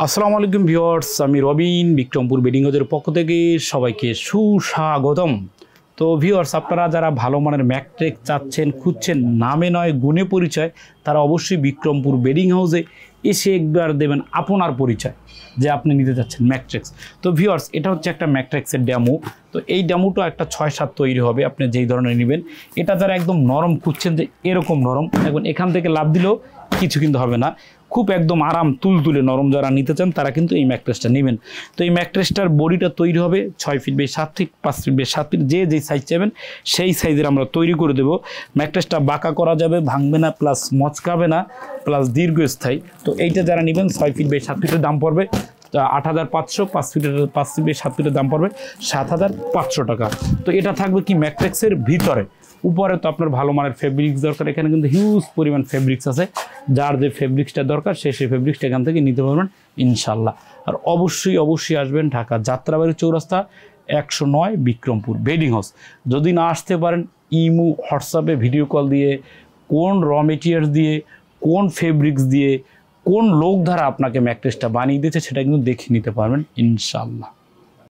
আসসালামু আলাইকুম ভিউয়ার্স, আমি রবিন বিক্রমপুর বেডিং হাউসের পক্ষ থেকে সবাইকে সুস্বাগতম। তো ভিউয়ার্স, আপনারা যারা ভালো মানের ম্যাট্রেক্স চাচ্ছেন, খুঁজছেন, নামে নয় গুণে পরিচয়, তারা অবশ্যই বিক্রমপুর বেডিং হাউসে এসে একবার দেবেন আপনার পরিচয় যে আপনি নিতে চাচ্ছেন ম্যাট্রেক্স। তো ভিউয়ার্স, এটা হচ্ছে একটা ম্যাট্রেক্সের ডেমো। তো এই ডেমোটা একটা 6-7 তৈরি হবে, আপনি যেই ধরনের নেবেন। এটা যারা একদম নরম খুঁজছেন, যে এরকম নরম, দেখুন এখান থেকে লাভ দিলেও কিছু কিন্তু হবে না, খুব একদম আরাম তুলতুলে নরম যারা নিতে চান তারা কিন্তু এই ম্যাট্রেসটা নেবেন। তো এই ম্যাট্রেসটার বডিটা তৈরি হবে 6 feet by 7 feet, 5 feet by 7 feet, যে যেই সাইজ চাইবেন সেই সাইজের আমরা তৈরি করে দেবো। ম্যাট্রেসটা বাঁকা করা যাবে, ভাঙবে না, প্লাস মচকাবে না, প্লাস দীর্ঘস্থায়ী। তো এইটা যারা নেবেন 6 ফিট বাই 7 ফিটের দাম পড়বে 8,500, 5 ফিট বাই 7 ফিটের দাম পড়বে 7,500 টাকা। তো এটা থাকবে কি ম্যাট্রেক্সের ভিতরে। উপরে তো আপনার ভালো মানের ফেব্রিক্স দরকার, এখানে কিন্তু হিউজ পরিমাণ ফেব্রিক্স আছে, যার যে ফেব্রিক্সটা দরকার সেই ফেব্রিক্সটা এখান থেকে নিতে পারবেন ইনশাল্লাহ। আর অবশ্যই আসবেন ঢাকা যাত্রাবাড়ি চৌরাস্তা 109 বিক্রমপুর বেডিং হাউস। যদি না আসতে পারেন, ইমো হোয়াটসঅ্যাপে ভিডিও কল দিয়ে কোন র মেটেরিয়ালস দিয়ে, কোন ফেব্রিক্স দিয়ে, কোন লোক দ্বারা আপনাকে ম্যাট্রেসটা বানিয়ে দিয়েছে সেটা কিন্তু দেখে নিতে পারবেন ইনশাল্লাহ।